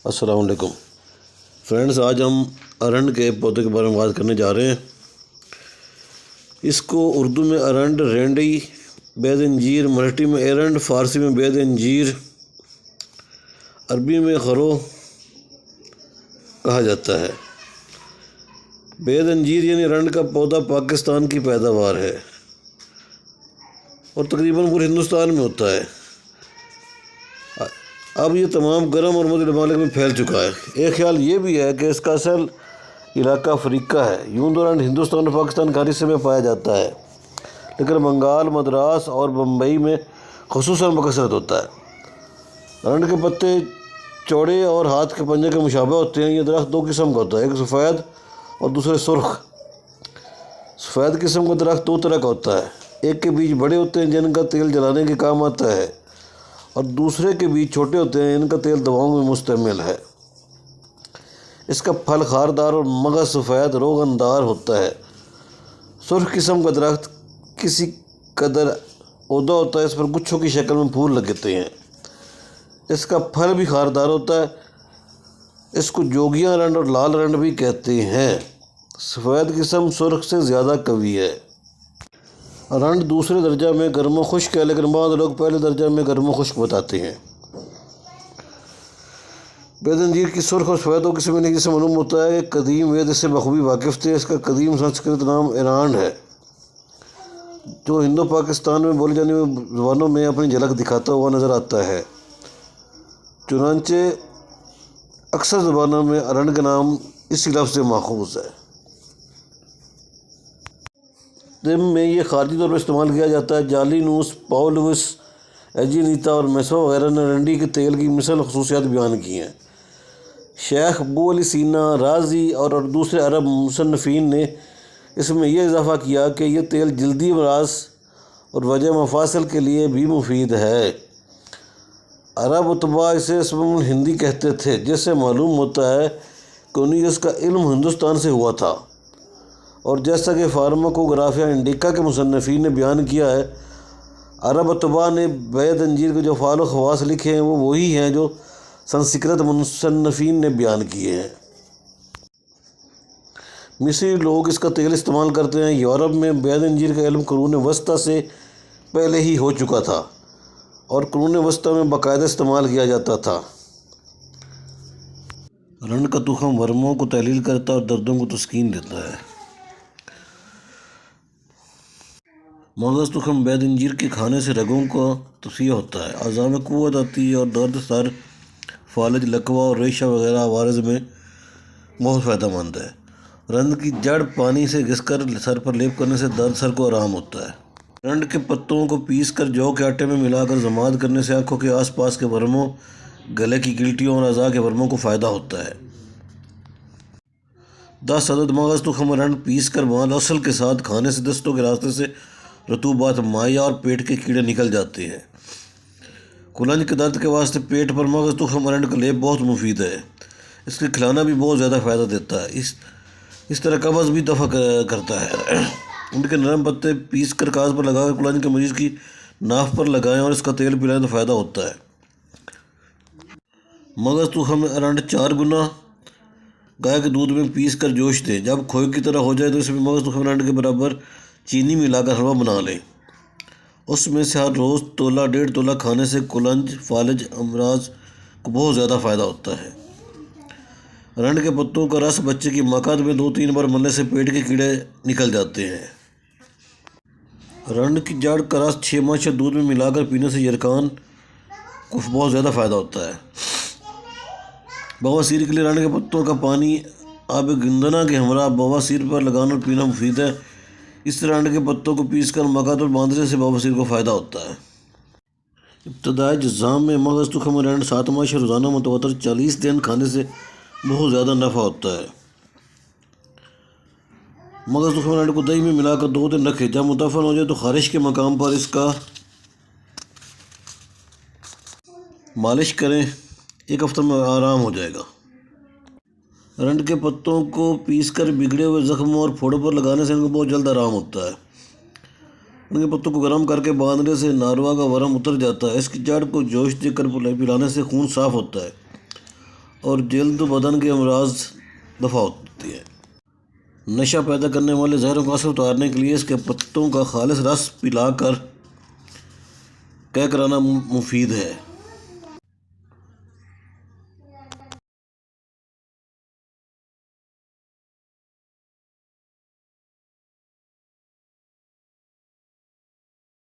السلام علیکم فرینڈز، آج ہم ارنڈ کے پودے کے بارے میں بات کرنے جا رہے ہیں۔ اس کو اردو میں ارنڈ، رینڈی، بید انجیر، مراٹھی میں ایرنڈ، فارسی میں بید انجیر، عربی میں خرو کہا جاتا ہے۔ بید انجیر یعنی ارنڈ کا پودا پاکستان کی پیداوار ہے اور تقریباً پورے ہندوستان میں ہوتا ہے۔ اب یہ تمام گرم اور متحدہ ممالک میں پھیل چکا ہے۔ ایک خیال یہ بھی ہے کہ اس کا اصل علاقہ افریقہ ہے۔ یوں تو ارنڈ ہندوستان اور پاکستان کے ہر حصے میں پایا جاتا ہے، لیکن بنگال، مدراس اور بمبئی میں خصوصاً بکثرت ہوتا ہے۔ ارنڈ کے پتے چوڑے اور ہاتھ کے پنجے کے مشابہ ہوتے ہیں۔ یہ درخت دو قسم کا ہوتا ہے، ایک سفید اور دوسرے سرخ۔ سفید قسم کا درخت دو طرح کا ہوتا ہے، ایک کے بیج بڑے ہوتے ہیں جن کا تیل جلانے کے کام آتا ہے، اور دوسرے کے بیج چھوٹے ہوتے ہیں، ان کا تیل دواؤں میں مستعمل ہے۔ اس کا پھل خاردار اور مغز سفید روغن دار ہوتا ہے۔ سرخ قسم کا درخت کسی قدر عہدہ ہوتا ہے، اس پر گچھوں کی شکل میں پھول لگتے ہیں۔ اس کا پھل بھی خاردار ہوتا ہے۔ اس کو جوگیاں ارنڈ اور لال ارنڈ بھی کہتے ہیں۔ سفید قسم سرخ سے زیادہ قوی ہے۔ ارنڈ دوسرے درجہ میں گرم و خشک ہے، لیکن بعض لوگ پہلے درجہ میں گرم و خشک بتاتے ہیں۔ بید انجیر کی سرخ اور سفید دو قسم جس سے معلوم ہوتا ہے کہ قدیم وید اس سے بخوبی واقف تھے۔ اس کا قدیم سنسکرت نام ایرانڈ ہے، جو ہندو پاکستان میں بولی جانے والی زبانوں میں اپنی جھلک دکھاتا ہوا نظر آتا ہے۔ چنانچہ اکثر زبانوں میں ارنڈ کا نام اسی لفظ سے ماخوذ ہے۔ طب میں یہ خارجی طور پر استعمال کیا جاتا ہے۔ جالینوس، پاولوس ایجینیتا اور میسو وغیرہ نے ارنڈی کے تیل کی مثل خصوصیات بیان کی ہیں۔ شیخ ابو علی سینا، رازی اور دوسرے عرب مصنفین نے اس میں یہ اضافہ کیا کہ یہ تیل جلدی امراض اور وجع مفاصل کے لیے بھی مفید ہے۔ عرب اتباع اسے اسم الہندی کہتے تھے، جس سے معلوم ہوتا ہے کہ انہیں اس کا علم ہندوستان سے ہوا تھا، اور جیسا کہ فارماکوگرافیا انڈیکا کے مصنفین نے بیان کیا ہے، عرب اتباع نے بید انجیر کے جو افعال و خواص لکھے ہیں وہ وہی ہیں جو سنسکرت مصنفین نے بیان کیے ہیں۔ مصری لوگ اس کا تیل استعمال کرتے ہیں۔ یورپ میں بید انجیر کا علم قرون وسطیٰ سے پہلے ہی ہو چکا تھا اور قرون وسطیٰ میں باقاعدہ استعمال کیا جاتا تھا۔ ارنڈ کا تخم ورموں کو تحلیل کرتا ہے اور دردوں کو تسکین دیتا ہے۔ مغز تخم بید انجیر کے کھانے سے رگوں کا تصفیہ ہوتا ہے، اعضاء میں قوت آتی ہے اور درد، سر، فالج، لکوہ اور ریشہ وغیرہ عوارض میں بہت فائدہ مند ہے۔ ارنڈ کی جڑ پانی سے گھس کر سر پر لیپ کرنے سے درد سر کو آرام ہوتا ہے۔ ارنڈ کے پتوں کو پیس کر جو کے آٹے میں ملا کر ضماد کرنے سے آنکھوں کے آس پاس کے ورموں، گلے کی گلٹیوں اور اعضاء کے ورموں کو فائدہ ہوتا ہے۔ 10 عدد مغز تخم ارنڈ پیس کر مال اصل کے ساتھ کھانے سے دستوں کے راستے سے رطوبات، مائع اور پیٹ کے کیڑے نکل جاتے ہیں۔ کلنج کے درد کے واسطے پیٹ پر مغز تخم ارنڈ کا لیپ بہت مفید ہے۔ اس کے کھلانا بھی بہت زیادہ فائدہ دیتا ہے۔ اس طرح قبض بھی دفع کرتا ہے۔ ان کے نرم پتے پیس کر کاغذ پر لگا کر کلنج کے مریض کی ناف پر لگائیں اور اس کا تیل پلائیں تو فائدہ ہوتا ہے۔ مغز تخم ارنڈ 4 گنا گائے کے دودھ میں پیس کر جوش دیں۔ جب کھوئے کی طرح ہو جائے تو اس میں مغز تخم ارنڈ کے برابر چینی ملا کر حلوہ بنا لیں۔ اس میں سے ہر روز تولہ 1.5 تولہ کھانے سے کلنج، فالج امراض کو بہت زیادہ فائدہ ہوتا ہے۔ ارنڈ کے پتوں کا رس بچے کی مقعد میں 2-3 بار ملنے سے پیٹ کے کیڑے نکل جاتے ہیں۔ ارنڈ کی جڑ کا رس 6 ماہ دودھ میں ملا کر پینے سے یرقان کو بہت زیادہ فائدہ ہوتا ہے۔ بواسیر کے لیے ارنڈ کے پتوں کا پانی آب گندنا کے ہمراہ بواسیر پر لگانا اور پینا مفید ہے۔ اس طرح ارنڈ کے پتوں کو پیس کر مقعد پر باندھنے سے بواسیر کو فائدہ ہوتا ہے۔ ابتدائی اجزاء میں مغز تخم ارنڈ 7 ماہ روزانہ متواتر 40 دن کھانے سے بہت زیادہ نفع ہوتا ہے۔ مغز تخم ارنڈ کو دہی میں ملا کر 2 دن رکھیں۔ جب متعفن ہو جائے تو خارش کے مقام پر اس کا مالش کریں، 1 ہفتہ میں آرام ہو جائے گا۔ ارنڈ کے پتوں کو پیس کر بگڑے ہوئے زخموں اور پھوڑوں پر لگانے سے ان کو بہت جلد آرام ہوتا ہے۔ ان کے پتوں کو گرم کر کے باندھنے سے ناروا کا ورم اتر جاتا ہے۔ اس کی جڑ کو جوش دے کر پلانے سے خون صاف ہوتا ہے اور جلد و بدن کے امراض دفع ہوتی ہے۔ نشہ پیدا کرنے والے زہروں کا اثر اتارنے کے لیے اس کے پتوں کا خالص رس پلا کر قے کرانا مفید ہے۔